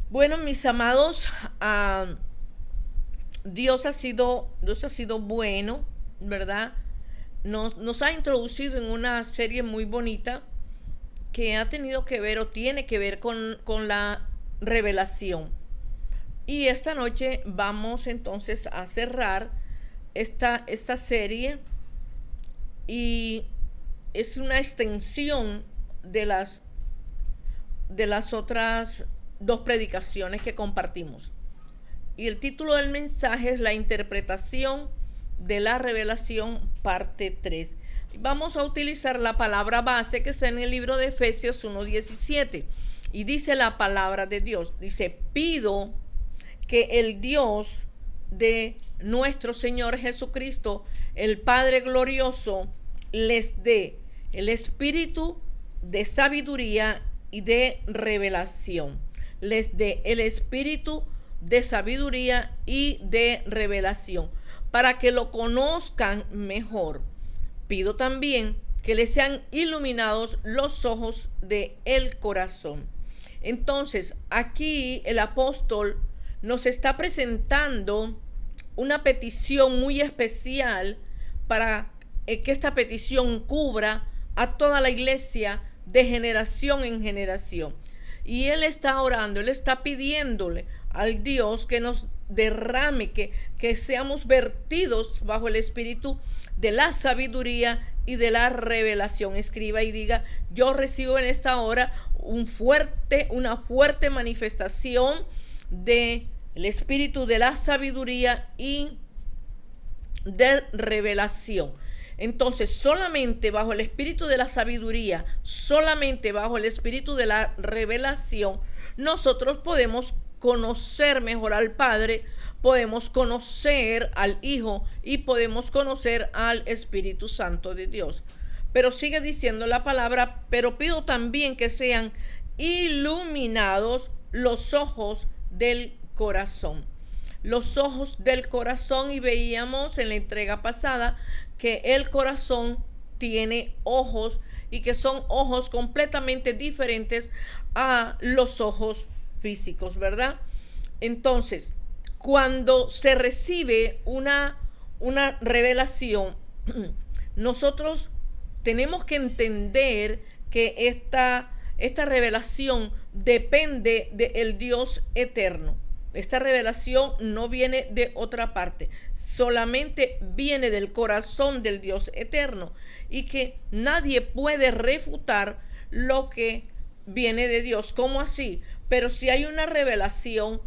Bueno, mis amados, Dios ha sido bueno, ¿verdad? Nos ha introducido en una serie muy bonita que ha tenido que ver o tiene que ver con la revelación. Y esta noche vamos entonces a cerrar esta serie, y es una extensión de las otras dos predicaciones que compartimos. Y el título del mensaje es La interpretación de la revelación, parte 3. Vamos a utilizar la palabra base que está en el libro de Efesios 1:17. Y dice la palabra de Dios, dice: pido que el Dios de nuestro Señor Jesucristo, el Padre glorioso, les dé el espíritu de sabiduría y de revelación. Les dé el espíritu de sabiduría y de revelación para que lo conozcan mejor. Pido también que les sean iluminados los ojos de el corazón. Entonces, aquí el apóstol nos está presentando una petición muy especial para que esta petición cubra a toda la iglesia de generación en generación. Y él está orando, él está pidiéndole al Dios que nos derrame, que seamos vertidos bajo el espíritu de la sabiduría y de la revelación. Escriba y diga: yo recibo en esta hora una fuerte manifestación del espíritu de la sabiduría y de revelación. Entonces, solamente bajo el espíritu de la sabiduría, solamente bajo el espíritu de la revelación, nosotros podemos conocer mejor al Padre, podemos conocer al Hijo y podemos conocer al Espíritu Santo de Dios. Pero sigue diciendo la palabra: pero pido también que sean iluminados los ojos del corazón. Los ojos del corazón, y veíamos en la entrega pasada que el corazón tiene ojos y que son ojos completamente diferentes a los ojos físicos, ¿verdad? Entonces, cuando se recibe una revelación, nosotros tenemos que entender que esta revelación depende del Dios eterno. Esta revelación no viene de otra parte, solamente viene del corazón del Dios eterno, y que nadie puede refutar lo que viene de Dios. ¿Cómo así? Pero si hay una revelación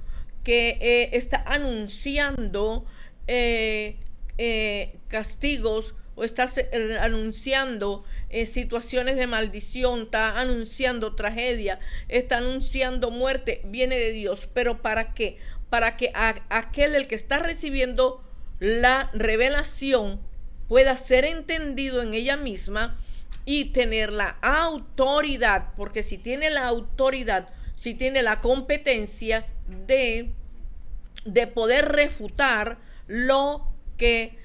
que está anunciando castigos, o está anunciando situaciones de maldición, está anunciando tragedia, está anunciando muerte, viene de Dios. ¿Pero para qué? Para que aquel, el que está recibiendo la revelación, pueda ser entendido en ella misma y tener la autoridad, porque si tiene la autoridad, si tiene la competencia de poder refutar lo que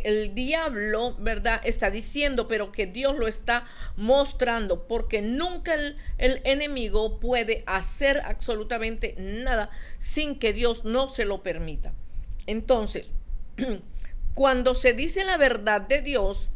el diablo, ¿verdad?, está diciendo, pero que Dios lo está mostrando, porque nunca el enemigo puede hacer absolutamente nada sin que Dios no se lo permita. Entonces, cuando se dice la verdad de Dios,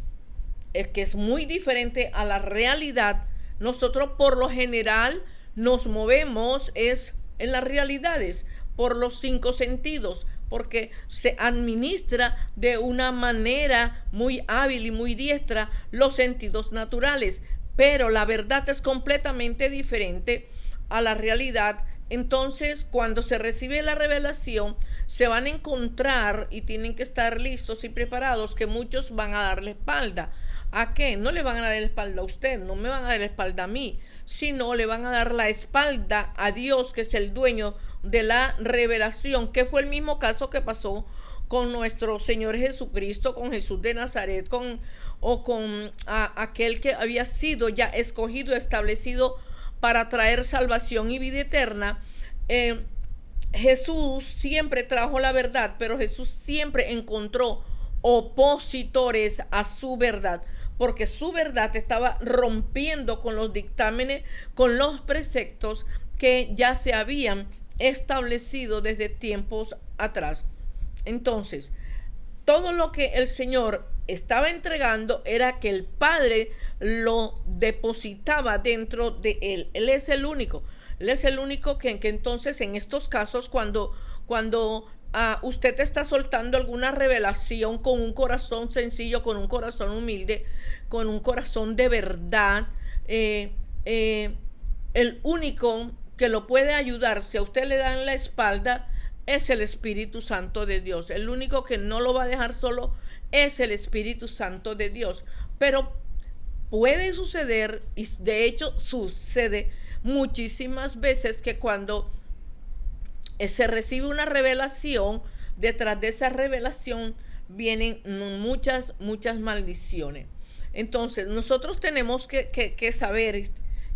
es que es muy diferente a la realidad. Nosotros por lo general nos movemos en las realidades, por los 5 sentidos, porque se administra de una manera muy hábil y muy diestra los sentidos naturales. Pero la verdad es completamente diferente a la realidad. Entonces, cuando se recibe la revelación, se van a encontrar, y tienen que estar listos y preparados, que muchos van a darle espalda. ¿A qué? No le van a dar la espalda a usted, no me van a dar la espalda a mí, sino le van a dar la espalda a Dios, que es el dueño de la revelación, que fue el mismo caso que pasó con nuestro Señor Jesucristo, con Jesús de Nazaret, con aquel que había sido ya escogido, establecido para traer salvación y vida eterna. Jesús siempre trajo la verdad, pero Jesús siempre encontró opositores a su verdad, porque su verdad estaba rompiendo con los dictámenes, con los preceptos que ya se habían establecido desde tiempos atrás. Entonces, todo lo que el Señor estaba entregando era que el Padre lo depositaba dentro de él. Él es el único. Él es el único que entonces en estos casos cuando usted está soltando alguna revelación con un corazón sencillo, con un corazón humilde, con un corazón de verdad, el único que lo puede ayudar si a usted le dan la espalda es el Espíritu Santo de Dios. El único que no lo va a dejar solo es el Espíritu Santo de Dios. Pero puede suceder, y de hecho sucede muchísimas veces, que cuando se recibe una revelación, detrás de esa revelación vienen muchas maldiciones. Entonces nosotros tenemos que saber,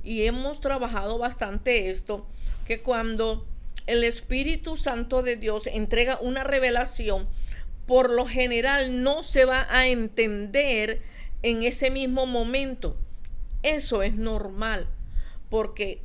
y hemos trabajado bastante esto, que cuando el Espíritu Santo de Dios entrega una revelación, por lo general no se va a entender en ese mismo momento. Eso es normal, porque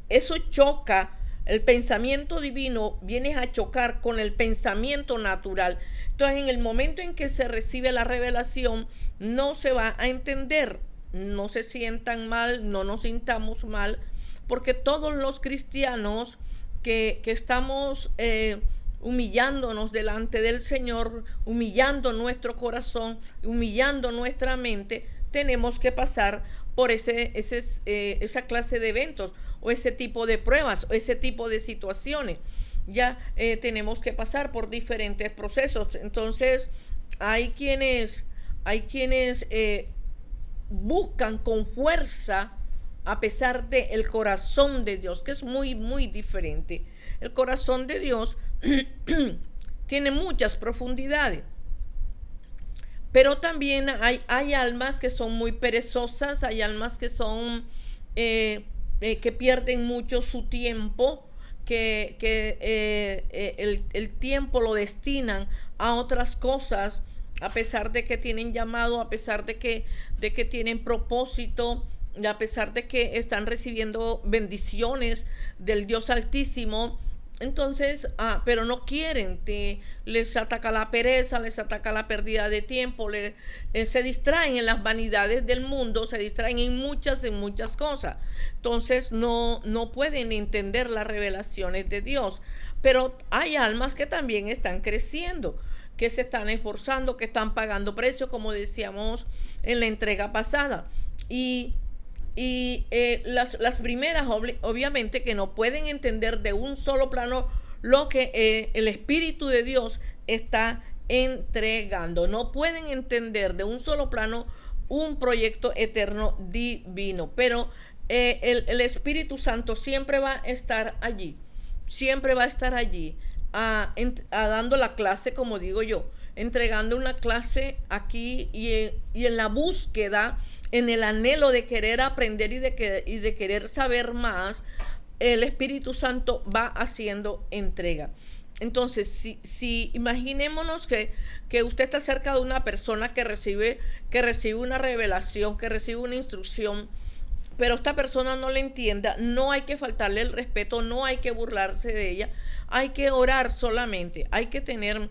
eso choca. El pensamiento divino viene a chocar con el pensamiento natural. Entonces, en el momento en que se recibe la revelación, no se va a entender. No se sientan mal, no nos sintamos mal, porque todos los cristianos que estamos humillándonos delante del Señor, humillando nuestro corazón, humillando nuestra mente, tenemos que pasar por esa clase de eventos, o ese tipo de pruebas, o ese tipo de situaciones. Ya tenemos que pasar por diferentes procesos. Entonces, hay quienes buscan con fuerza, a pesar del corazón de Dios, que es muy diferente. El corazón de Dios tiene muchas profundidades, pero también hay almas que son muy perezosas, hay almas que son que pierden mucho su tiempo, que el tiempo lo destinan a otras cosas, a pesar de que tienen llamado, a pesar de que tienen propósito, a pesar de que están recibiendo bendiciones del Dios Altísimo. Entonces, pero no quieren, les ataca la pereza, les ataca la pérdida de tiempo, se distraen en las vanidades del mundo, se distraen en muchas cosas. Entonces no pueden entender las revelaciones de Dios. Pero hay almas que también están creciendo, que se están esforzando, que están pagando precio, como decíamos en la entrega pasada. Y las primeras obviamente que no pueden entender de un solo plano lo que el Espíritu de Dios está entregando. No pueden entender de un solo plano un proyecto eterno divino. Pero el Espíritu Santo siempre va a estar allí. Siempre va a estar allí. Dando la clase, como digo yo, entregando una clase aquí y en la búsqueda, en el anhelo de querer aprender y de querer saber más, el Espíritu Santo va haciendo entrega. Entonces, si imaginémonos que usted está cerca de una persona que recibe una revelación, que recibe una instrucción, pero esta persona no le entienda, no hay que faltarle el respeto, no hay que burlarse de ella, hay que orar solamente, hay que tener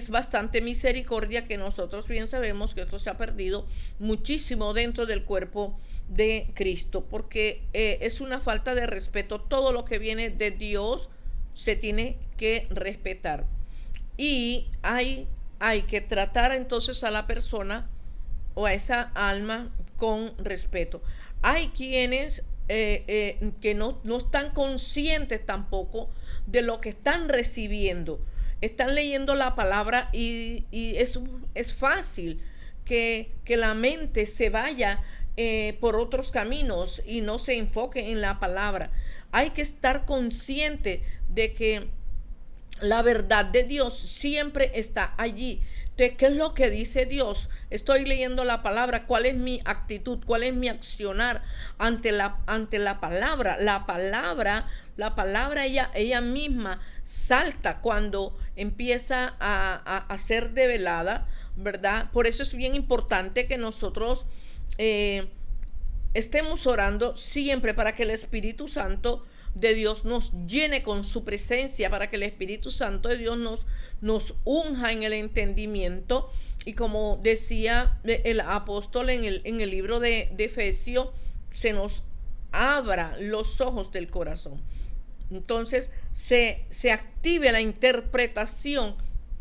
bastante misericordia, que nosotros bien sabemos que esto se ha perdido muchísimo dentro del cuerpo de Cristo, porque es una falta de respeto. Todo lo que viene de Dios se tiene que respetar, y hay que tratar entonces a la persona o a esa alma con respeto. Hay quienes que no están conscientes tampoco de lo que están recibiendo. Están leyendo la palabra y es fácil que la mente se vaya por otros caminos y no se enfoque en la palabra. Hay que estar consciente de que la verdad de Dios siempre está allí. Entonces, ¿qué es lo que dice Dios? Estoy leyendo la palabra. ¿Cuál es mi actitud? ¿Cuál es mi accionar ante la palabra? La palabra ella misma salta cuando empieza a ser develada, ¿verdad? Por eso es bien importante que nosotros estemos orando siempre para que el Espíritu Santo de Dios nos llene con su presencia, para que el Espíritu Santo de Dios nos unja en el entendimiento. Y como decía el apóstol en el libro de Efesios, se nos abra los ojos del corazón. Entonces se active la interpretación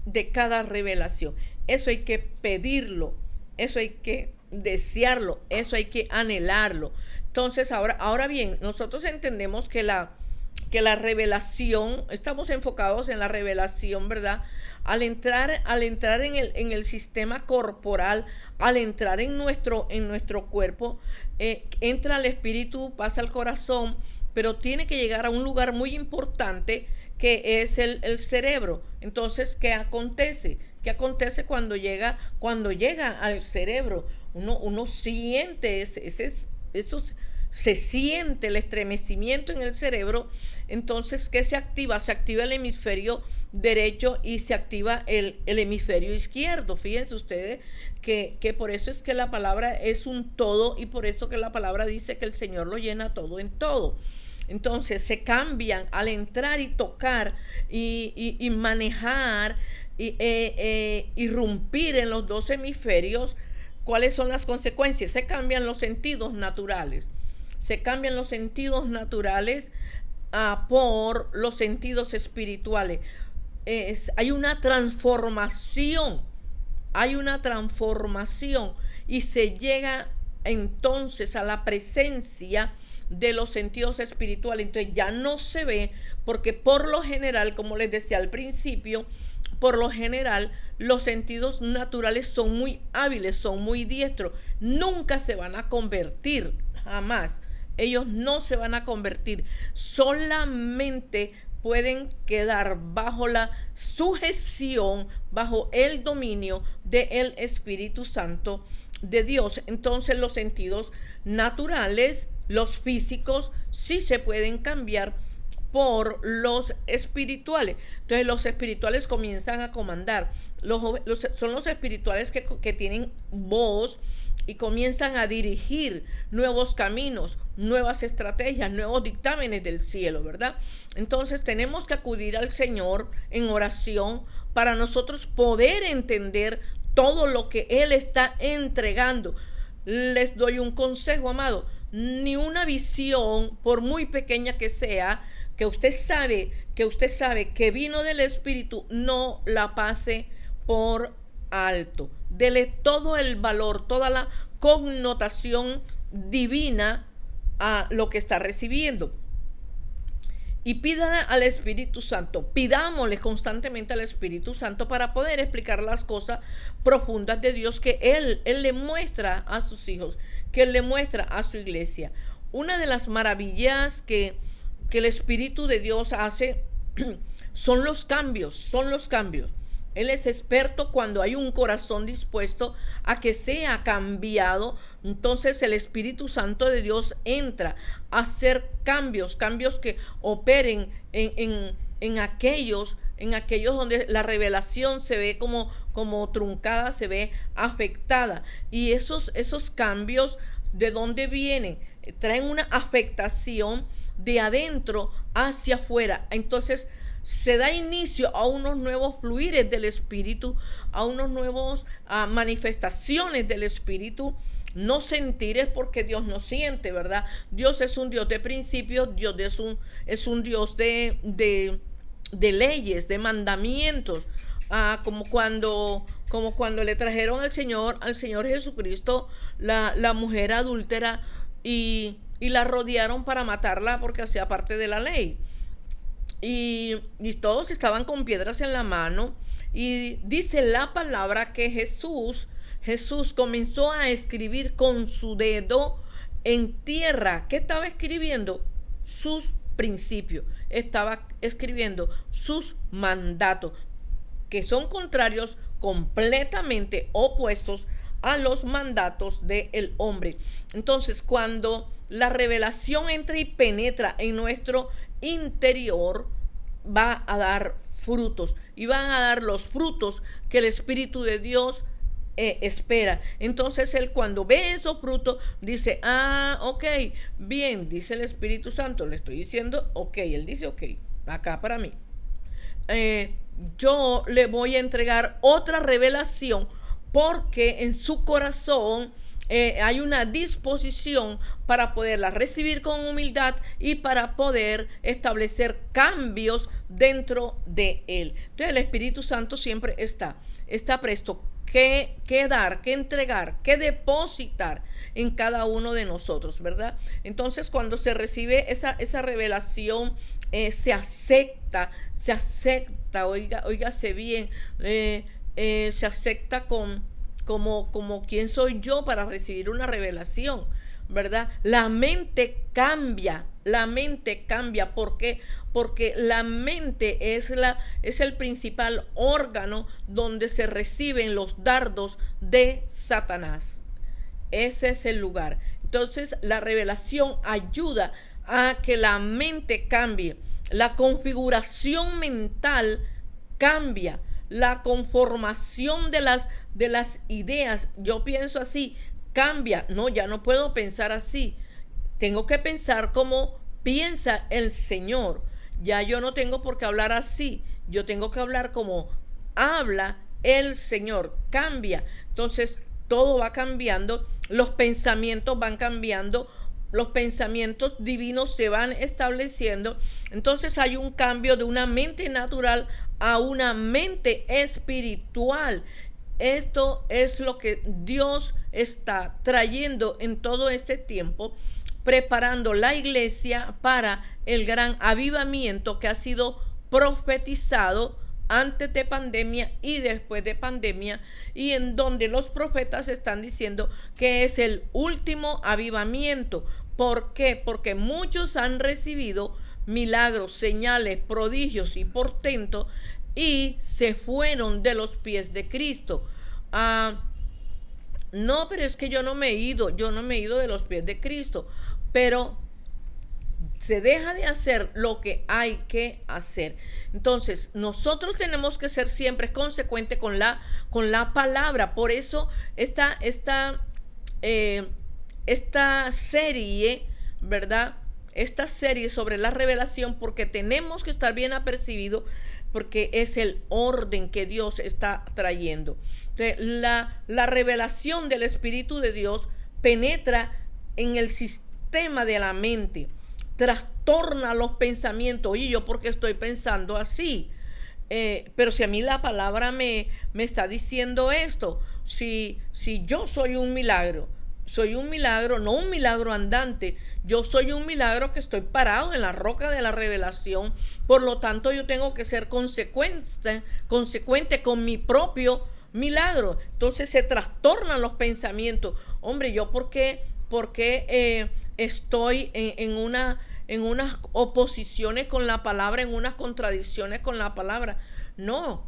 de cada revelación. Eso hay que pedirlo, eso hay que desearlo, eso hay que anhelarlo. Entonces, ahora bien, nosotros entendemos que la revelación, estamos enfocados en la revelación, ¿verdad? Al entrar en el sistema corporal, al entrar en nuestro cuerpo, entra al espíritu, pasa al corazón, pero tiene que llegar a un lugar muy importante que es el cerebro. Entonces, ¿qué acontece? ¿Qué acontece cuando llega al cerebro? Uno siente eso, se siente el estremecimiento en el cerebro. Entonces, ¿qué se activa? Se activa el hemisferio derecho y se activa el hemisferio izquierdo. Fíjense ustedes que por eso es que la palabra es un todo, y por eso que la palabra dice que el Señor lo llena todo en todo. Entonces se cambian al entrar y tocar y manejar y irrumpir en los dos hemisferios. ¿Cuáles son las consecuencias? Se cambian los sentidos naturales. Se cambian los sentidos naturales por los sentidos espirituales. Hay una transformación. Hay una transformación y se llega entonces a la presencia de los sentidos espirituales. Entonces ya no se ve, porque por lo general, como les decía al principio, por lo general los sentidos naturales son muy hábiles, son muy diestros, nunca se van a convertir, jamás. Ellos no se van a convertir, solamente pueden quedar bajo la sujeción, bajo el dominio del Espíritu Santo de Dios. Entonces los sentidos naturales, los físicos, sí se pueden cambiar por los espirituales. Entonces los espirituales comienzan a comandar. Son los espirituales que tienen voz y comienzan a dirigir nuevos caminos, nuevas estrategias, nuevos dictámenes del cielo, ¿verdad? Entonces tenemos que acudir al Señor en oración para nosotros poder entender todo lo que Él está entregando. Les doy un consejo, amado: ni una visión, por muy pequeña que sea, que usted sabe que vino del Espíritu, no la pase por alto. Dele todo el valor, toda la connotación divina a lo que está recibiendo. Y pídale al Espíritu Santo, pidámosle constantemente al Espíritu Santo para poder explicar las cosas profundas de Dios que Él le muestra a sus hijos, que Él le muestra a su iglesia. Una de las maravillas que el Espíritu de Dios hace son los cambios. Él es experto cuando hay un corazón dispuesto a que sea cambiado. Entonces el Espíritu Santo de Dios entra a hacer cambios que operen en aquellos donde la revelación se ve como truncada, se ve afectada. Y esos cambios, ¿de dónde vienen? Traen una afectación de adentro hacia afuera. Entonces se da inicio a unos nuevos fluires del Espíritu, a unos nuevos manifestaciones del Espíritu. No sentires, porque Dios no siente, ¿verdad? Dios es un Dios de principios, Dios es un Dios de leyes, de mandamientos. Como cuando le trajeron al Señor Jesucristo la mujer adúltera y la rodearon para matarla porque hacía parte de la ley. Y todos estaban con piedras en la mano, y dice la palabra que Jesús comenzó a escribir con su dedo en tierra. ¿Qué estaba escribiendo? Sus principios, estaba escribiendo sus mandatos, que son contrarios, completamente opuestos a los mandatos del hombre. Entonces, cuando la revelación entra y penetra en nuestro interior, va a dar frutos, y van a dar los frutos que el Espíritu de Dios espera. Entonces él, cuando ve esos frutos, dice, ok, bien, dice el Espíritu Santo, le estoy diciendo, ok, él dice, ok, acá para mí. Yo le voy a entregar otra revelación porque en su corazón hay una disposición para poderla recibir con humildad y para poder establecer cambios dentro de él. Entonces el Espíritu Santo siempre está presto que dar, que entregar, que depositar en cada uno de nosotros, ¿verdad? Entonces cuando se recibe esa revelación, se acepta, óigase bien, se acepta como quién soy yo para recibir una revelación, ¿verdad? La mente cambia. ¿Por qué? Porque la mente es el principal órgano donde se reciben los dardos de Satanás. Ese es el lugar. Entonces la revelación ayuda a que la mente cambie, la configuración mental cambia, la conformación de las ideas, yo pienso así, cambia. No, ya no puedo pensar así, tengo que pensar como piensa el Señor. Ya yo no tengo por qué hablar así, yo tengo que hablar como habla el Señor. Cambia. Entonces todo va cambiando, los pensamientos van cambiando, los pensamientos divinos se van estableciendo. Entonces hay un cambio de una mente natural a una mente espiritual. Esto es lo que Dios está trayendo en todo este tiempo, preparando la iglesia para el gran avivamiento que ha sido profetizado antes de pandemia y después de pandemia, y en donde los profetas están diciendo que es el último avivamiento. ¿Por qué? Porque muchos han recibido milagros, señales, prodigios y portentos y se fueron de los pies de Cristo. No, pero es que yo no me he ido de los pies de Cristo, pero se deja de hacer lo que hay que hacer. Entonces nosotros tenemos que ser siempre consecuentes con la palabra. Por eso esta serie, ¿verdad? Esta serie sobre la revelación, porque tenemos que estar bien apercibidos, porque es el orden que Dios está trayendo. Entonces, la revelación del Espíritu de Dios penetra en el sistema de la mente, trastorna los pensamientos. Oye, ¿yo por qué estoy pensando así? Pero si a mí la palabra me está diciendo esto, si yo soy un milagro, no un milagro andante, yo soy un milagro que estoy parado en la roca de la revelación. Por lo tanto, yo tengo que ser consecuente con mi propio milagro. Entonces se trastornan los pensamientos. Hombre, ¿yo por qué estoy en unas oposiciones con la palabra, en unas contradicciones con la palabra? No,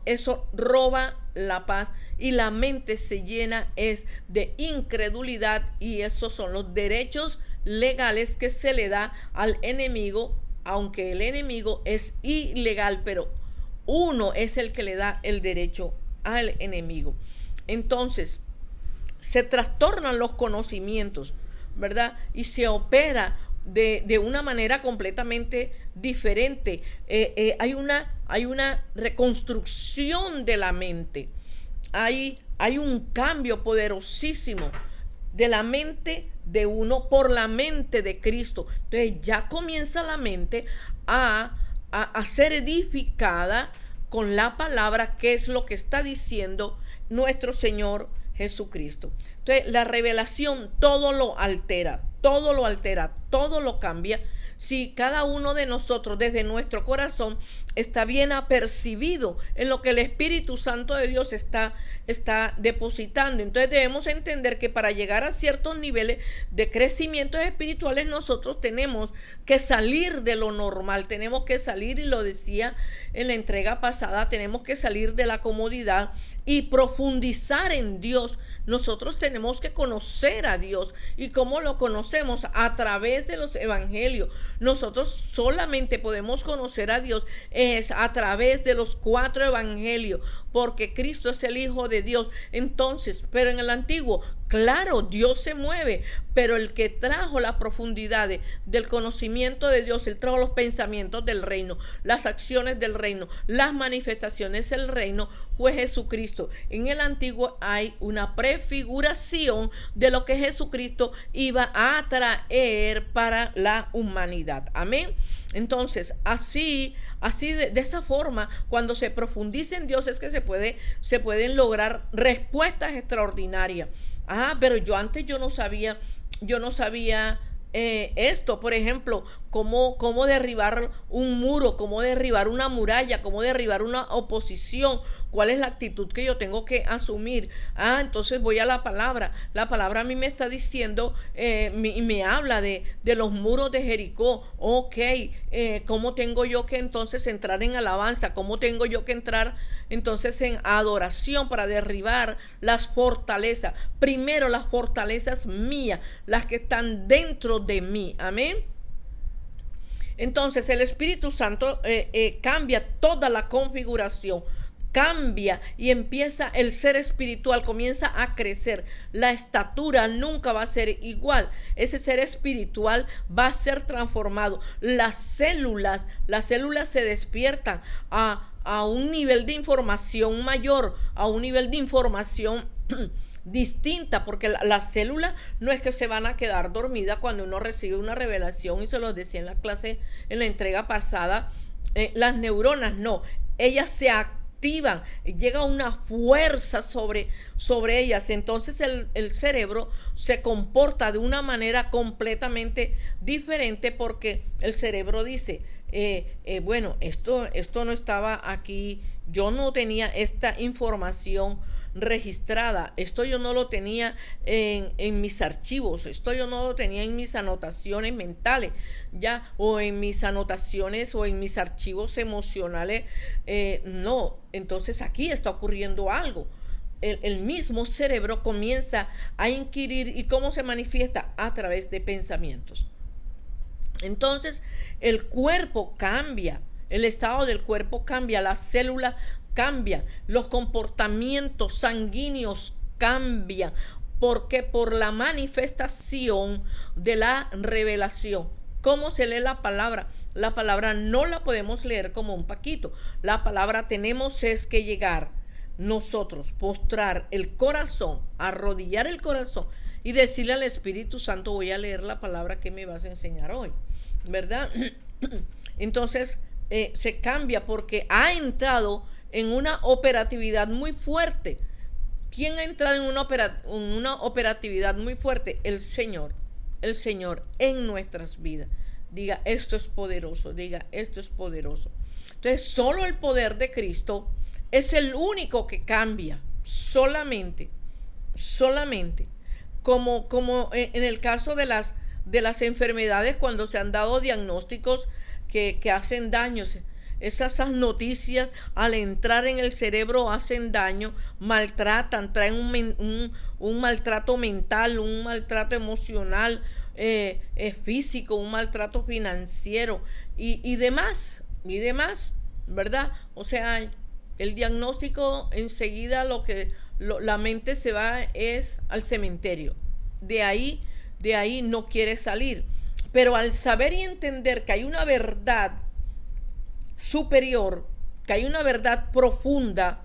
eso roba la paz y la mente se llena de incredulidad, y esos son los derechos legales que se le da al enemigo, aunque el enemigo es ilegal, pero uno es el que le da el derecho al enemigo. Entonces se trastornan los conocimientos, ¿verdad? Y se opera de una manera completamente diferente. Hay una reconstrucción de la mente. Hay un cambio poderosísimo de la mente de uno por la mente de Cristo. Entonces ya comienza la mente a ser edificada con la palabra, que es lo que está diciendo nuestro Señor Jesucristo. Entonces la revelación todo lo altera, todo lo cambia. Si cada uno de nosotros desde nuestro corazón está bien apercibido en lo que el Espíritu Santo de Dios está depositando. Entonces debemos entender que para llegar a ciertos niveles de crecimiento espirituales nosotros tenemos que salir de lo normal, tenemos que salir, y lo decía en la entrega pasada, tenemos que salir de la comodidad y profundizar en Dios. Nosotros tenemos que conocer a Dios. ¿Y cómo lo conocemos? A través de los evangelios. Nosotros solamente podemos conocer a Dios es a través de los 4 evangelios, porque Cristo es el Hijo de Dios. Entonces, pero en el antiguo, claro, Dios se mueve, pero el que trajo la profundidad del conocimiento de Dios, él trajo los pensamientos del reino, las acciones del reino, las manifestaciones del reino, fue Jesucristo. En el antiguo hay una prefiguración de lo que Jesucristo iba a traer para la humanidad. Amén. Entonces, así de esa forma, cuando se profundiza en Dios, es que se pueden lograr respuestas extraordinarias. Pero yo no sabía esto, por ejemplo, cómo derribar un muro, cómo derribar una muralla, cómo derribar una oposición, cuál es la actitud que yo tengo que asumir. Entonces voy a la palabra a mí me está diciendo, me habla de los muros de Jericó. ¿Cómo tengo yo que entonces entrar en alabanza? ¿Cómo tengo yo que entrar entonces en adoración para derribar las fortalezas? Primero las fortalezas mías, las que están dentro de mí. Amén. Entonces el Espíritu Santo cambia toda la configuración, cambia y empieza el ser espiritual, comienza a crecer. La estatura nunca va a ser igual. Ese ser espiritual va a ser transformado. Las células se despiertan a un nivel de información mayor, a un nivel de información distinta, porque las células no es que se van a quedar dormidas cuando uno recibe una revelación, y se los decía en la clase, en la entrega pasada, las neuronas no, ellas se activan, llega una fuerza sobre ellas. Entonces el cerebro se comporta de una manera completamente diferente, porque el cerebro dice, bueno, esto no estaba aquí, yo no tenía esta información registrada, esto yo no lo tenía en mis archivos, esto yo no lo tenía en mis anotaciones mentales, o en mis anotaciones o en mis archivos emocionales, no. Entonces aquí está ocurriendo algo. El mismo cerebro comienza a inquirir. ¿Y cómo se manifiesta? A través de pensamientos. Entonces el cuerpo cambia, el estado del cuerpo cambia, las células cambian, los comportamientos sanguíneos cambian. ¿Por qué? Por la manifestación de la revelación. ¿Cómo se lee la palabra? La palabra no la podemos leer como un paquito. La palabra tenemos es que llegar nosotros, postrar el corazón, arrodillar el corazón y decirle al Espíritu Santo, voy a leer la palabra que me vas a enseñar hoy, ¿verdad? Entonces se cambia porque ha entrado en una operatividad muy fuerte. ¿Quién ha entrado en una operatividad muy fuerte? El Señor en nuestras vidas. Diga, esto es poderoso, diga, esto es poderoso. Entonces, solo el poder de Cristo es el único que cambia, solamente. Como en el caso de las enfermedades, cuando se han dado diagnósticos que hacen daños. Esas noticias al entrar en el cerebro hacen daño, maltratan, traen un maltrato mental, un maltrato emocional, físico, un maltrato financiero y demás, ¿verdad? O sea, el diagnóstico enseguida la mente se va es al cementerio. De ahí no quiere salir. Pero al saber y entender que hay una verdad superior, que hay una verdad profunda,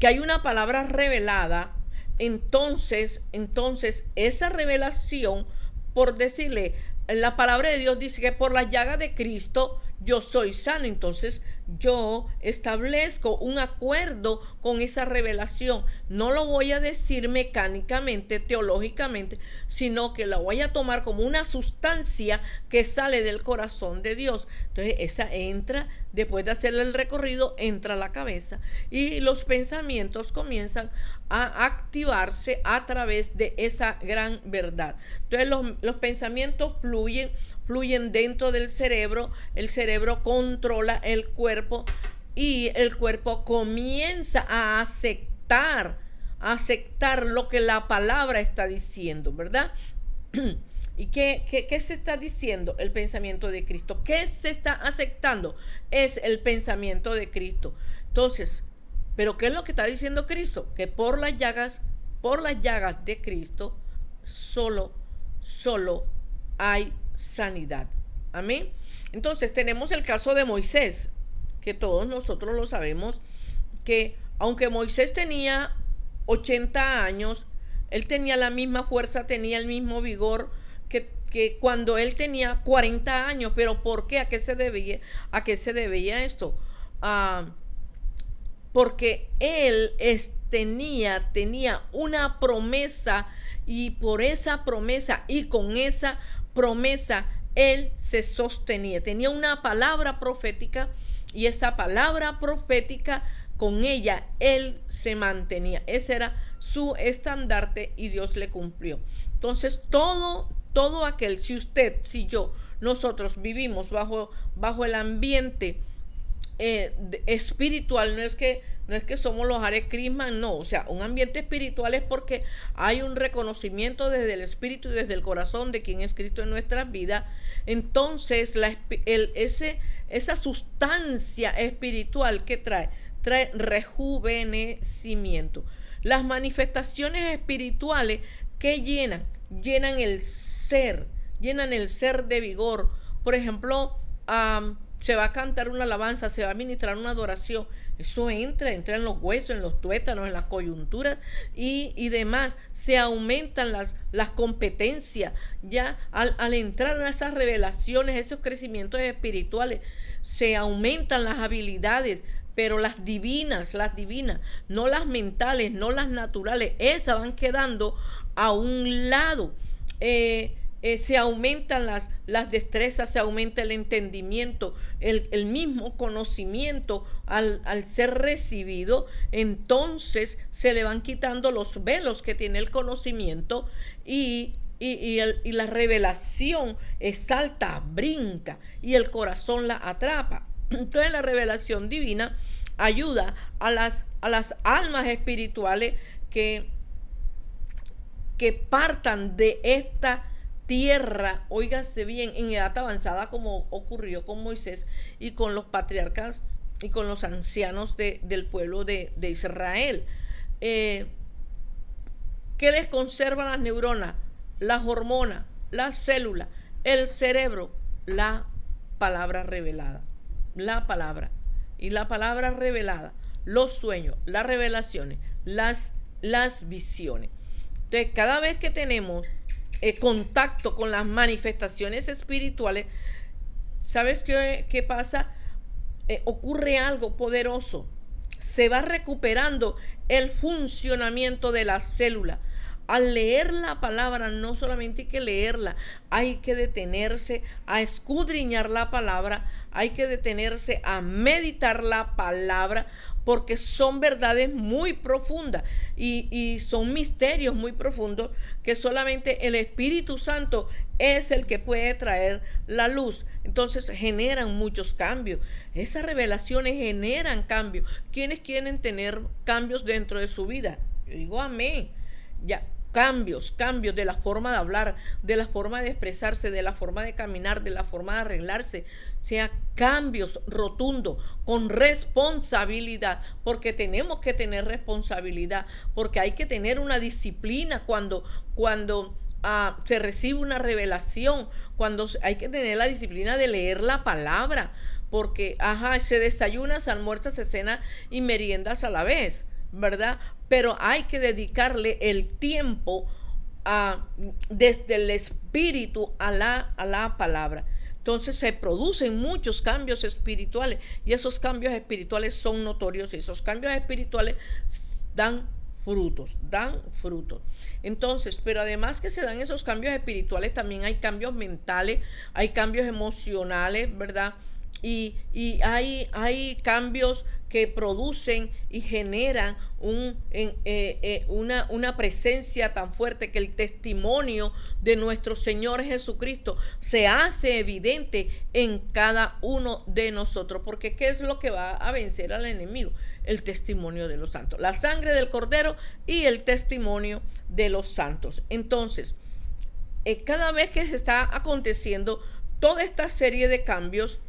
que hay una palabra revelada, entonces esa revelación, por decirle, la palabra de Dios dice que por la llaga de Cristo yo soy sano. Entonces yo establezco un acuerdo con esa revelación. No lo voy a decir mecánicamente, teológicamente, sino que la voy a tomar como una sustancia que sale del corazón de Dios. Entonces esa entra, después de hacerle el recorrido, entra a la cabeza y los pensamientos comienzan a activarse a través de esa gran verdad. Entonces los pensamientos fluyen dentro del cerebro, el cerebro controla el cuerpo y el cuerpo comienza a aceptar lo que la palabra está diciendo, ¿verdad? ¿Y qué se está diciendo? El pensamiento de Cristo. ¿Qué se está aceptando? Es el pensamiento de Cristo. Entonces, ¿pero qué es lo que está diciendo Cristo? Que por las llagas de Cristo, solo hay sanidad. Amén. Entonces tenemos el caso de Moisés, que todos nosotros lo sabemos, que aunque Moisés tenía 80 años, él tenía la misma fuerza, tenía el mismo vigor que cuando él tenía 40 años. ¿Pero por qué? ¿A qué se debía esto? Porque él tenía una promesa, y por esa promesa y con esa promesa él se sostenía. Tenía una palabra profética, y esa palabra profética, con ella él se mantenía. Ese era su estandarte y Dios le cumplió. Entonces todo aquel, si usted, si yo, nosotros vivimos bajo el ambiente espiritual, no es que somos los Hare Krishna, no, o sea, un ambiente espiritual es porque hay un reconocimiento desde el espíritu y desde el corazón de quien es Cristo en nuestras vidas. Entonces esa sustancia espiritual que trae rejuvenecimiento. Las manifestaciones espirituales que llenan el ser de vigor. Por ejemplo, se va a cantar una alabanza, se va a ministrar una adoración. Eso entra en los huesos, en los tuétanos, en las coyunturas y demás. Se aumentan las competencias. Ya al entrar en esas revelaciones, esos crecimientos espirituales, se aumentan las habilidades, pero las divinas, no las mentales, no las naturales, esas van quedando a un lado. Se aumentan las destrezas, se aumenta el entendimiento, el mismo conocimiento al ser recibido. Entonces se le van quitando los velos que tiene el conocimiento, y la revelación salta, brinca, y el corazón la atrapa. Entonces la revelación divina ayuda a las almas espirituales que partan de esta tierra, óigase bien, en edad avanzada, como ocurrió con Moisés y con los patriarcas y con los ancianos del pueblo de Israel. ¿Qué les conserva las neuronas, las hormonas, las células, el cerebro? La palabra revelada. La palabra. Y la palabra revelada, los sueños, las revelaciones, las visiones. Entonces, cada vez que tenemos contacto con las manifestaciones espirituales, ¿sabes qué pasa? Ocurre algo poderoso. Se va recuperando el funcionamiento de la célula. Al leer la palabra, no solamente hay que leerla, hay que detenerse a escudriñar la palabra, hay que detenerse a meditar la palabra, porque son verdades muy profundas y son misterios muy profundos que solamente el Espíritu Santo es el que puede traer la luz. Entonces generan muchos cambios. Esas revelaciones generan cambios. ¿Quiénes quieren tener cambios dentro de su vida? Yo digo amén. Ya. Cambios de la forma de hablar, de la forma de expresarse, de la forma de caminar, de la forma de arreglarse. O sea, cambios rotundos, con responsabilidad, porque tenemos que tener responsabilidad, porque hay que tener una disciplina cuando se recibe una revelación, cuando hay que tener la disciplina de leer la palabra, porque se desayuna, se almuerza, se cena y meriendas a la vez, ¿verdad? Pero hay que dedicarle el tiempo desde el espíritu a la palabra. Entonces se producen muchos cambios espirituales, y esos cambios espirituales son notorios, y esos cambios espirituales dan frutos. Entonces, pero además que se dan esos cambios espirituales, también hay cambios mentales, hay cambios emocionales, ¿verdad? Y hay cambios que producen y generan una presencia tan fuerte que el testimonio de nuestro Señor Jesucristo se hace evidente en cada uno de nosotros. Porque ¿qué es lo que va a vencer al enemigo? El testimonio de los santos, la sangre del Cordero y el testimonio de los santos. Entonces, cada vez que se está aconteciendo toda esta serie de cambios,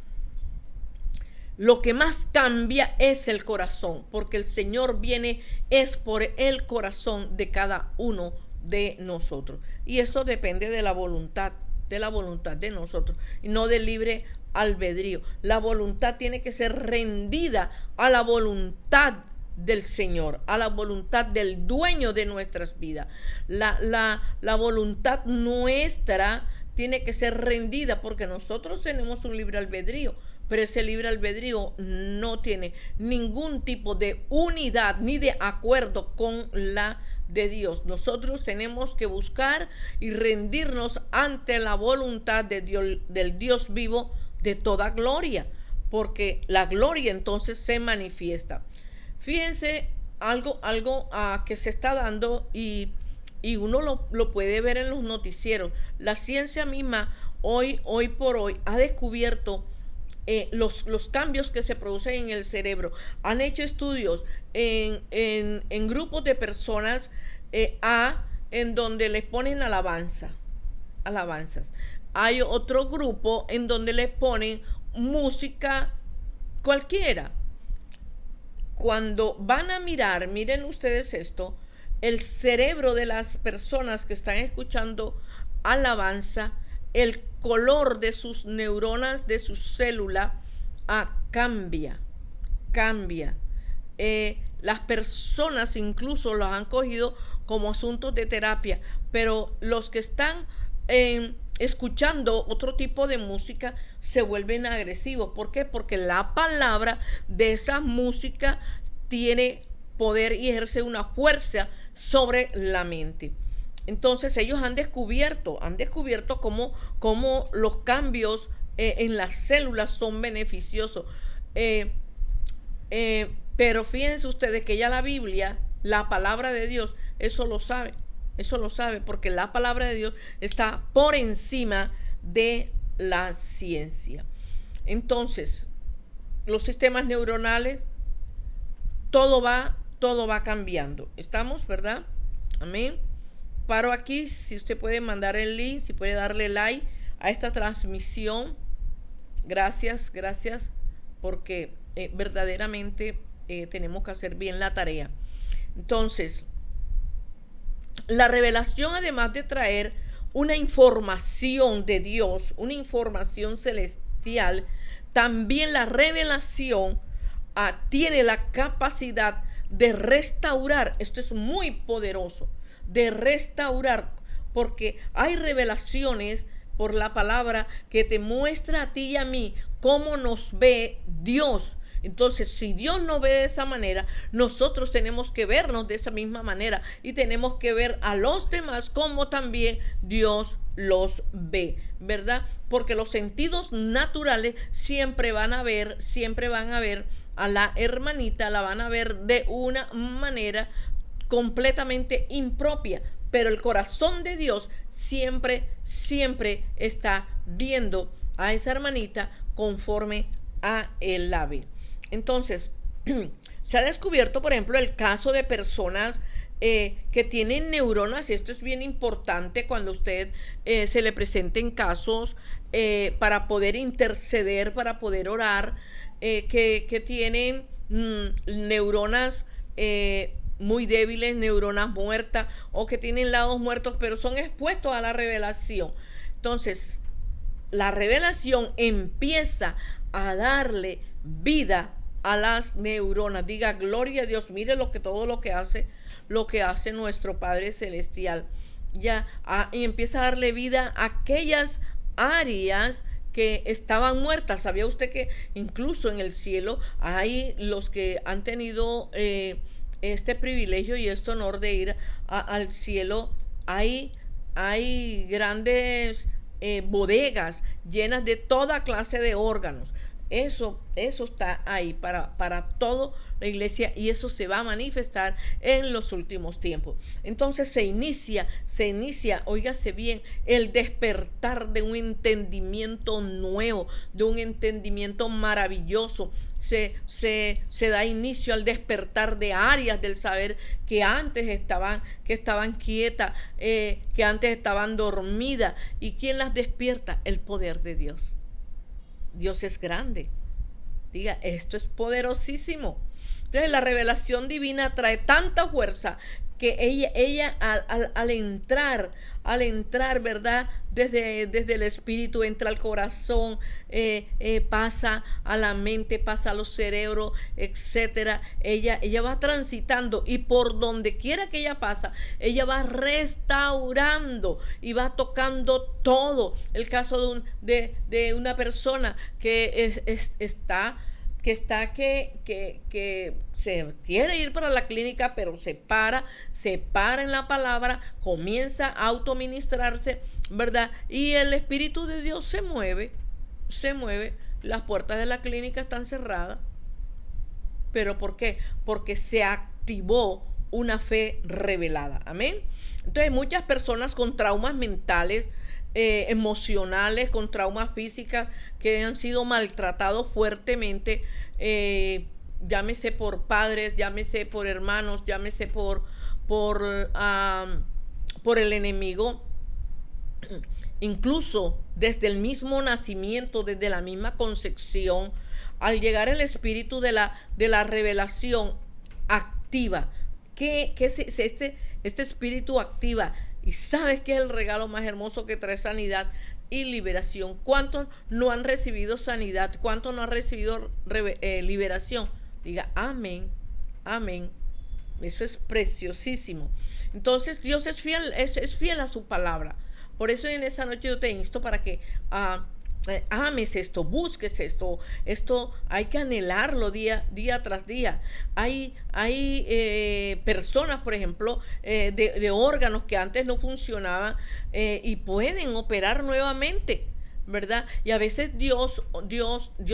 lo que más cambia es el corazón, porque el Señor viene es por el corazón de cada uno de nosotros. Y eso depende de la voluntad de nosotros, y no del libre albedrío. La voluntad tiene que ser rendida a la voluntad del Señor, a la voluntad del dueño de nuestras vidas. La voluntad nuestra tiene que ser rendida, porque nosotros tenemos un libre albedrío, pero ese libre albedrío no tiene ningún tipo de unidad ni de acuerdo con la de Dios. Nosotros tenemos que buscar y rendirnos ante la voluntad de Dios, del Dios vivo de toda gloria, porque la gloria entonces se manifiesta. Fíjense algo que se está dando y uno lo puede ver en los noticieros. La ciencia misma hoy por hoy ha descubierto los cambios que se producen en el cerebro. Han hecho estudios en grupos de personas en donde les ponen alabanzas. Hay otro grupo en donde les ponen música cualquiera. Cuando van a mirar, miren ustedes esto, el cerebro de las personas que están escuchando alabanza, el color de sus neuronas, de su célula, cambia. Las personas incluso los han cogido como asuntos de terapia, pero los que están escuchando otro tipo de música se vuelven agresivos. ¿Por qué? Porque la palabra de esa música tiene poder y ejerce una fuerza sobre la mente. Entonces ellos han descubierto cómo los cambios en las células son beneficiosos. Pero fíjense ustedes que ya la Biblia, la palabra de Dios, eso lo sabe, porque la palabra de Dios está por encima de la ciencia. Entonces, los sistemas neuronales, todo va cambiando. ¿Estamos, verdad? Amén. Paro aquí, si usted puede mandar el link, si puede darle like a esta transmisión. Gracias, porque verdaderamente tenemos que hacer bien la tarea. Entonces, la revelación, además de traer una información de Dios, una información celestial, también la revelación tiene la capacidad de restaurar. Esto es muy poderoso, de restaurar, porque hay revelaciones por la palabra que te muestra a ti y a mí cómo nos ve Dios. Entonces, si Dios nos ve de esa manera, nosotros tenemos que vernos de esa misma manera y tenemos que ver a los demás como también Dios los ve, ¿verdad? Porque los sentidos naturales siempre van a ver a la hermanita, la van a ver de una manera completamente impropia, pero el corazón de Dios siempre está viendo a esa hermanita conforme a él la ve. Entonces, se ha descubierto, por ejemplo, el caso de personas que tienen neuronas, y esto es bien importante cuando usted se le presenten casos para poder interceder, para poder orar, que tienen neuronas muy débiles, neuronas muertas, o que tienen lados muertos, pero son expuestos a la revelación. Entonces, la revelación empieza a darle vida a las neuronas. Diga gloria a Dios. Mire todo lo que hace nuestro Padre Celestial. Y empieza a darle vida a aquellas áreas que estaban muertas. ¿Sabía usted que incluso en el cielo hay los que han tenido este privilegio y este honor de ir al cielo? Hay grandes bodegas llenas de toda clase de órganos. Eso está ahí para toda la iglesia, y eso se va a manifestar en los últimos tiempos. Entonces se inicia, óigase bien, el despertar de un entendimiento nuevo, de un entendimiento maravilloso. Se da inicio al despertar de áreas del saber que antes estaban quietas, que antes estaban dormidas. ¿Y quién las despierta? El poder de Dios. Dios es grande. Diga, esto es poderosísimo. Entonces la revelación divina trae tanta fuerza que ella al entrar, ¿verdad? Desde el espíritu entra al corazón, pasa a la mente, pasa a los cerebros, etcétera. Ella va transitando, y por donde quiera que ella pasa, ella va restaurando y va tocando todo. El caso de una persona que se quiere ir para la clínica, pero se para en la palabra, comienza a autoministrarse, ¿verdad? Y el Espíritu de Dios se mueve, las puertas de la clínica están cerradas. ¿Pero por qué? Porque se activó una fe revelada. Amén. Entonces muchas personas con traumas mentales, emocionales, con traumas físicas, que han sido maltratados fuertemente, llámese por padres, llámese por hermanos, llámese por el enemigo, incluso desde el mismo nacimiento, desde la misma concepción. Al llegar el espíritu de la revelación, activa. ¿Qué es este espíritu? Activa. Y sabes que es el regalo más hermoso que trae sanidad y liberación. ¿Cuántos no han recibido sanidad? ¿Cuántos no han recibido liberación? Diga amén, amén. Eso es preciosísimo. Entonces Dios es fiel a su palabra. Por eso en esa noche yo te insto para que ames esto, busques esto hay que anhelarlo día tras día. Hay personas, por ejemplo, de órganos que antes no funcionaban, y pueden operar nuevamente, ¿verdad? Y a veces Dios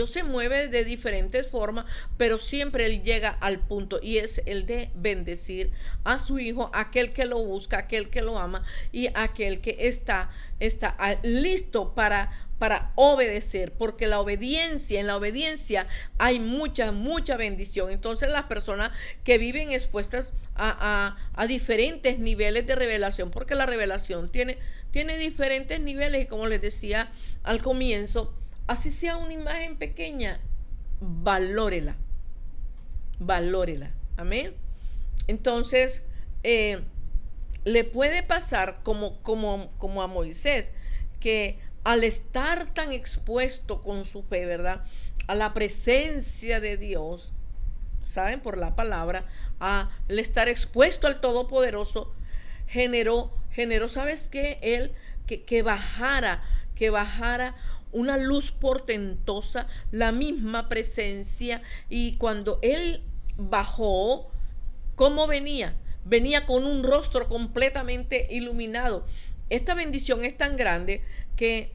se mueve de diferentes formas, pero siempre Él llega al punto, y es el de bendecir a su hijo, aquel que lo busca, aquel que lo ama, y aquel que está listo para obedecer, porque en la obediencia hay mucha bendición. Entonces las personas que viven expuestas a diferentes niveles de revelación, porque la revelación tiene diferentes niveles, y como les decía al comienzo, así sea una imagen pequeña, valórela, amén. Entonces le puede pasar como a Moisés, que al estar tan expuesto con su fe, ¿verdad?, a la presencia de Dios, ¿saben? Por la palabra, al estar expuesto al Todopoderoso, generó, ¿sabes qué? Él, que bajara una luz portentosa, la misma presencia. Y cuando él bajó, ¿cómo venía? Venía con un rostro completamente iluminado. Esta bendición es tan grande que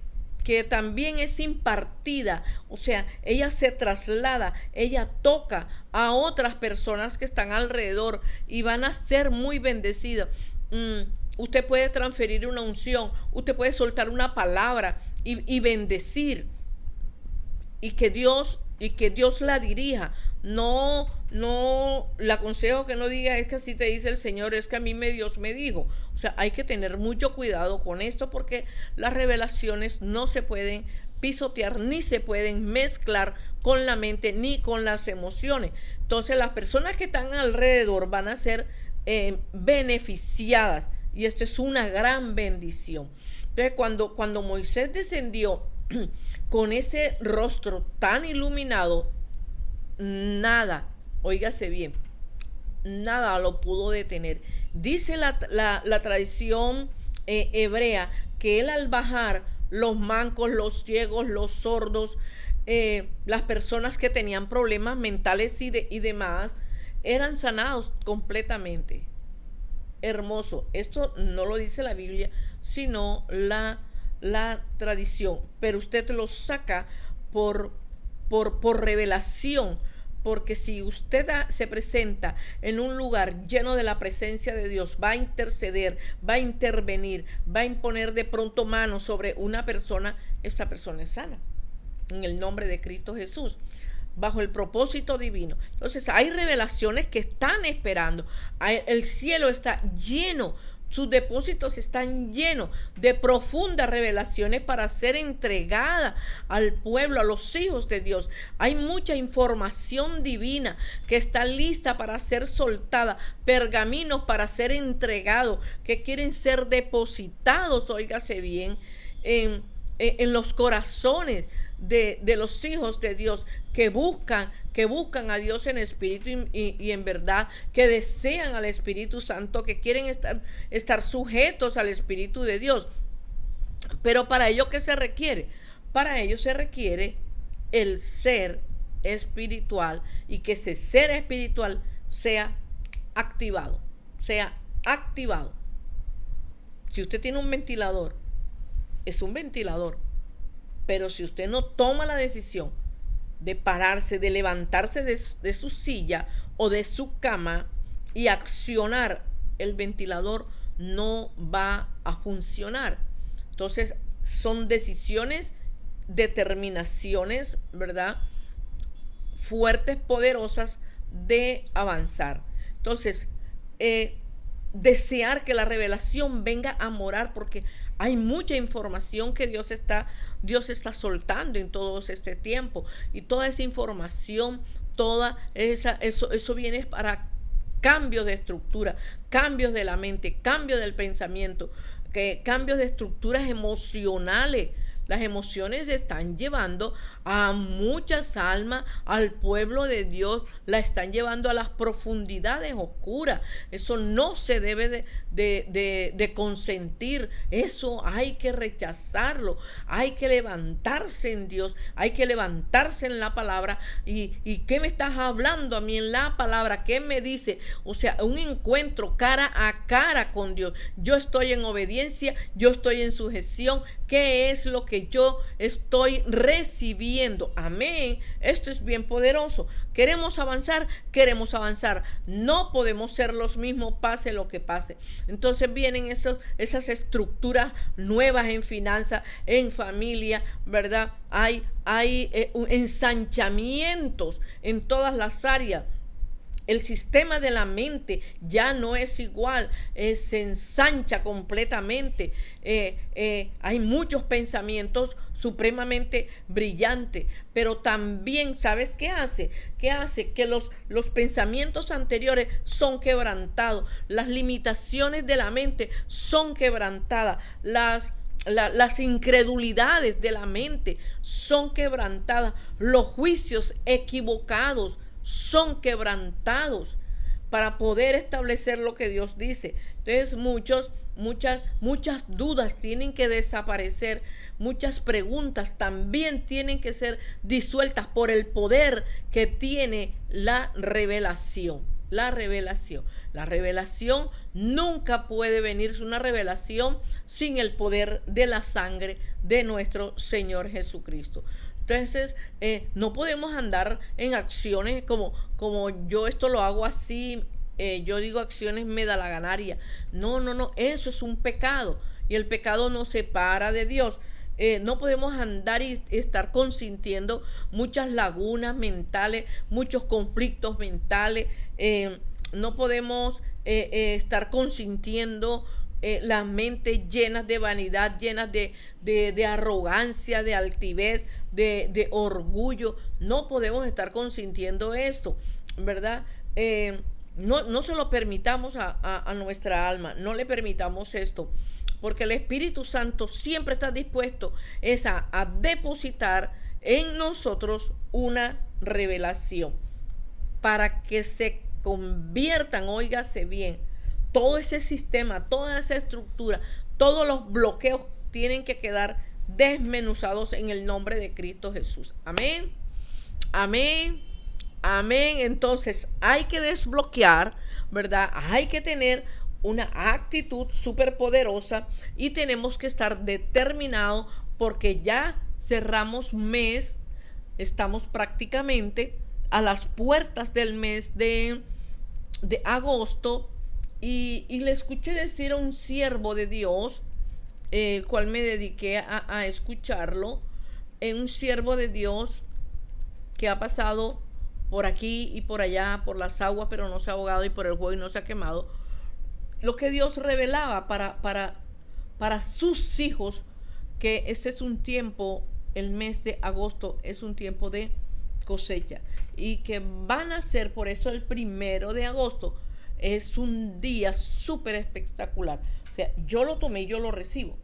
también es impartida, o sea, ella se traslada, ella toca a otras personas que están alrededor y van a ser muy bendecidas. Usted puede transferir una unción, usted puede soltar una palabra y bendecir, y que Dios la dirija. No, le aconsejo que no diga, es que así te dice el Señor, es que a mí Dios me dijo. O sea, hay que tener mucho cuidado con esto, porque las revelaciones no se pueden pisotear, ni se pueden mezclar con la mente, ni con las emociones. Entonces las personas que están alrededor van a ser beneficiadas, y esto es una gran bendición. Entonces cuando Moisés descendió con ese rostro tan iluminado, nada, óigase bien, nada lo pudo detener. Dice la tradición hebrea que él, al bajar, los mancos, los ciegos, los sordos, las personas que tenían problemas mentales y demás, eran sanados completamente. Hermoso. Esto no lo dice la Biblia, sino la tradición, pero usted lo saca por por revelación. Porque si usted se presenta en un lugar lleno de la presencia de Dios, va a interceder, va a intervenir, va a imponer de pronto mano sobre una persona, esta persona es sana. En el nombre de Cristo Jesús, bajo el propósito divino. Entonces hay revelaciones que están esperando. El cielo está lleno. Sus depósitos están llenos de profundas revelaciones para ser entregada al pueblo, a los hijos de Dios. Hay mucha información divina que está lista para ser soltada, pergaminos para ser entregados, que quieren ser depositados, óigase bien, en los corazones de los hijos de Dios que buscan a Dios en espíritu y en verdad, que desean al Espíritu Santo, que quieren estar sujetos al Espíritu de Dios. Pero para ello, ¿qué se requiere? Para ello se requiere el ser espiritual, y que ese ser espiritual sea activado. Si usted tiene un ventilador, es un ventilador. Pero si usted no toma la decisión de pararse, de levantarse de su silla o de su cama y accionar, el ventilador no va a funcionar. Entonces, son decisiones, determinaciones, ¿verdad? Fuertes, poderosas de avanzar. Entonces, desear que la revelación venga a morar, porque hay mucha información que Dios está soltando en todo este tiempo, y toda esa información, eso viene para cambios de estructura, cambios de la mente, cambios del pensamiento, cambios de estructuras emocionales. Las emociones están llevando a muchas almas, al pueblo de Dios, la están llevando a las profundidades oscuras. Eso no se debe de consentir. Eso hay que rechazarlo. Hay que levantarse en Dios, hay que levantarse en la palabra. ¿Y qué me estás hablando a mí en la palabra? ¿Qué me dice? O sea, un encuentro cara a cara con Dios. Yo estoy en obediencia, yo estoy en sujeción. ¿Qué es lo que yo estoy recibiendo? Amén. Esto es bien poderoso. ¿Queremos avanzar? Queremos avanzar. No podemos ser los mismos, pase lo que pase. Entonces vienen esas estructuras nuevas en finanzas, en familia, ¿verdad? Hay ensanchamientos en todas las áreas. El sistema de la mente ya no es igual, se ensancha completamente. Hay muchos pensamientos supremamente brillantes, pero también, ¿sabes qué hace? ¿Qué hace? Que los pensamientos anteriores son quebrantados, las limitaciones de la mente son quebrantadas, las incredulidades de la mente son quebrantadas, los juicios equivocados son quebrantados para poder establecer lo que Dios dice. Entonces muchas dudas tienen que desaparecer, muchas preguntas también tienen que ser disueltas por el poder que tiene la revelación. La revelación nunca puede venirse una revelación sin el poder de la sangre de nuestro Señor Jesucristo. Entonces, no podemos andar en acciones como yo esto lo hago así, yo digo acciones me da la ganaria. No, eso es un pecado, y el pecado nos separa de Dios. No podemos andar y estar consintiendo muchas lagunas mentales, muchos conflictos mentales. No podemos estar consintiendo las mentes llenas de vanidad, llenas de arrogancia, de altivez, de orgullo. No podemos estar consintiendo esto, ¿verdad? No se lo permitamos a nuestra alma, no le permitamos esto, porque el Espíritu Santo siempre está dispuesto a depositar en nosotros una revelación para que se conviertan, óigase bien, todo ese sistema, toda esa estructura, todos los bloqueos tienen que quedar desmenuzados en el nombre de Cristo Jesús. Amén. Amén. Amén. Entonces hay que desbloquear, ¿verdad? Hay que tener una actitud súper poderosa y tenemos que estar determinados, porque ya cerramos mes estamos prácticamente a las puertas del mes de agosto, y le escuché decir a un siervo de Dios, el cual me dediqué a escucharlo, un siervo de Dios que ha pasado por aquí y por allá, por las aguas, pero no se ha ahogado, y por el fuego y no se ha quemado, lo que Dios revelaba para sus hijos, que este es un tiempo, el mes de agosto es un tiempo de cosecha, y que van a ser, por eso el 1 de agosto es un día súper espectacular. O sea, yo lo tomé y yo lo recibo,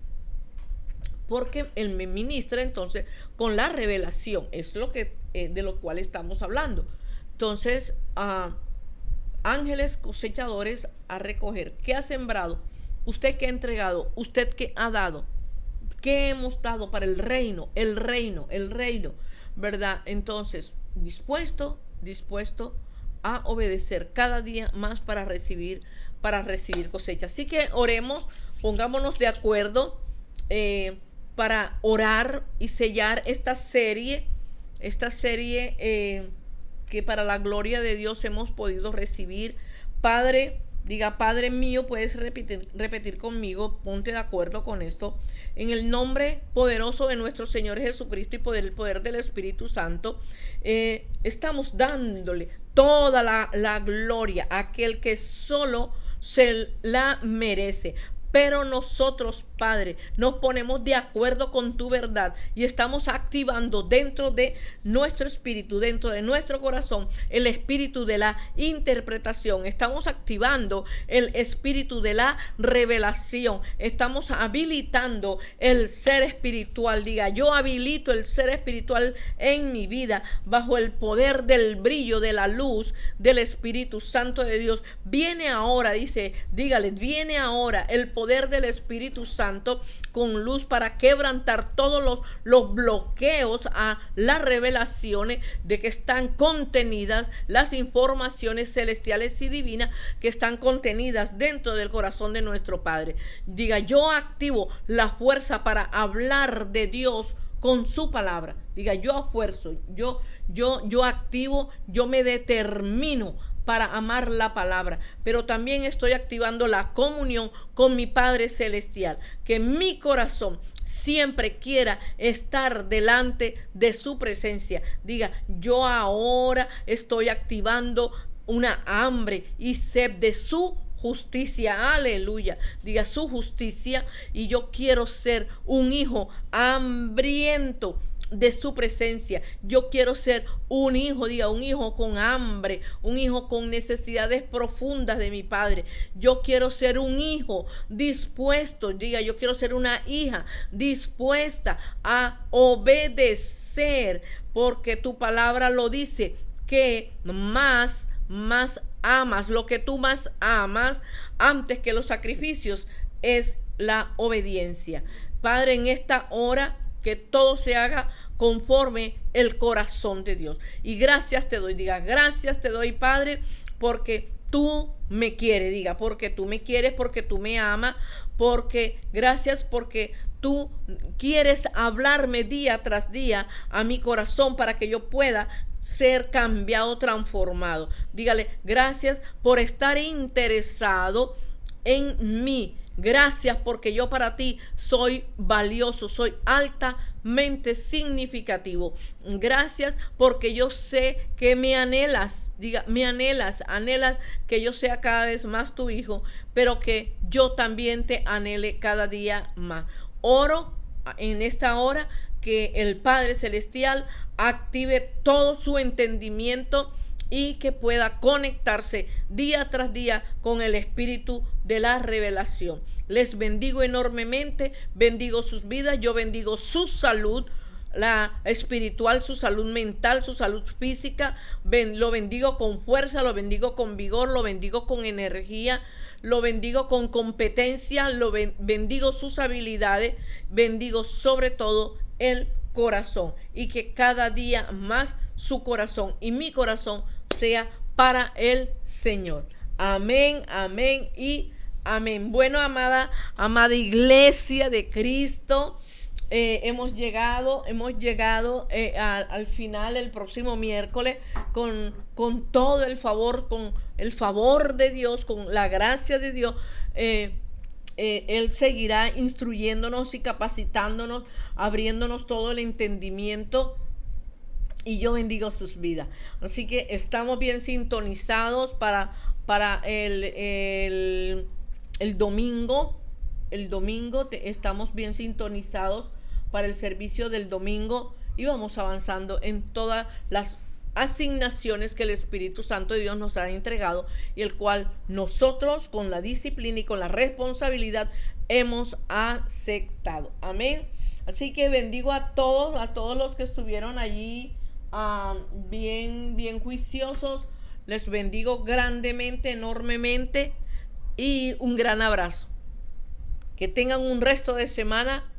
porque Él me ministra entonces con la revelación, es lo que de lo cual estamos hablando. Entonces, ángeles cosechadores a recoger. ¿Qué ha sembrado? Usted que ha entregado, usted que ha dado, ¿qué hemos dado para el reino? El reino, ¿verdad? Entonces, dispuesto a obedecer cada día más para recibir cosecha. Así que oremos, pongámonos de acuerdo para orar y sellar esta serie que para la gloria de Dios hemos podido recibir. Padre, diga, Padre mío, puedes repetir conmigo, ponte de acuerdo con esto. En el nombre poderoso de nuestro Señor Jesucristo y por el poder del Espíritu Santo, estamos dándole toda la gloria a aquel que solo se la merece. Pero nosotros, Padre, nos ponemos de acuerdo con tu verdad y estamos activando dentro de nuestro espíritu, dentro de nuestro corazón, el espíritu de la interpretación. Estamos activando el espíritu de la revelación. Estamos habilitando el ser espiritual. Diga, yo habilito el ser espiritual en mi vida bajo el poder del brillo, de la luz del Espíritu Santo de Dios. Viene ahora, dice, dígale, viene ahora el poder del Espíritu Santo con luz para quebrantar todos los bloqueos a las revelaciones de que están contenidas, las informaciones celestiales y divinas que están contenidas dentro del corazón de nuestro Padre. Diga, yo activo la fuerza para hablar de Dios con su palabra. Diga, yo esfuerzo, yo activo, yo me determino para amar la palabra, pero también estoy activando la comunión con mi Padre Celestial, que mi corazón siempre quiera estar delante de su presencia. Diga, yo ahora estoy activando una hambre y sed de su justicia, aleluya, diga su justicia, y yo quiero ser un hijo hambriento de su presencia. Yo quiero ser un hijo, diga, un hijo con hambre, un hijo con necesidades profundas de mi Padre. Yo quiero ser un hijo dispuesto, diga, yo quiero ser una hija dispuesta a obedecer, porque tu palabra lo dice, que más amas, lo que tú más amas antes que los sacrificios es la obediencia. Padre, en esta hora que todo se haga conforme el corazón de Dios. Y gracias te doy, diga, gracias te doy, Padre, porque tú me quieres, diga, porque tú me quieres, porque tú me amas, porque gracias porque tú quieres hablarme día tras día a mi corazón para que yo pueda ser cambiado, transformado. Dígale, gracias por estar interesado en mí. Gracias porque yo para ti soy valioso, soy altamente significativo. Gracias porque yo sé que me anhelas, diga, me anhelas que yo sea cada vez más tu hijo, pero que yo también te anhele cada día más. Oro en esta hora que el Padre Celestial active todo su entendimiento y que pueda conectarse día tras día con el espíritu de la revelación. Les bendigo enormemente, bendigo sus vidas, yo bendigo su salud, la espiritual, su salud mental, su salud física, lo bendigo con fuerza, lo bendigo con vigor, lo bendigo con energía, lo bendigo con competencia, bendigo sus habilidades, bendigo sobre todo el corazón, y que cada día más su corazón y mi corazón sea para el Señor. Amén, amén y amén. Bueno, amada iglesia de Cristo, hemos llegado al final el próximo miércoles con todo el favor, con el favor de Dios, con la gracia de Dios. Él seguirá instruyéndonos y capacitándonos, abriéndonos todo el entendimiento, y yo bendigo sus vidas. Así que estamos bien sintonizados para el domingo. El domingo estamos bien sintonizados para el servicio del domingo, y vamos avanzando en todas las asignaciones que el Espíritu Santo de Dios nos ha entregado, y el cual nosotros con la disciplina y con la responsabilidad hemos aceptado. Amén. Así que bendigo a todos los que estuvieron allí bien juiciosos. Les bendigo grandemente, enormemente, y un gran abrazo. Que tengan un resto de semana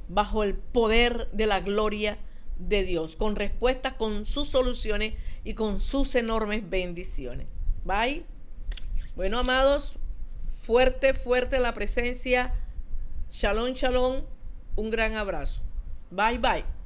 bajo el poder de la gloria de Dios, con respuestas, con sus soluciones y con sus enormes bendiciones. Bye. Bueno, amados, fuerte la presencia. Shalom, shalom. Un gran abrazo. Bye, bye.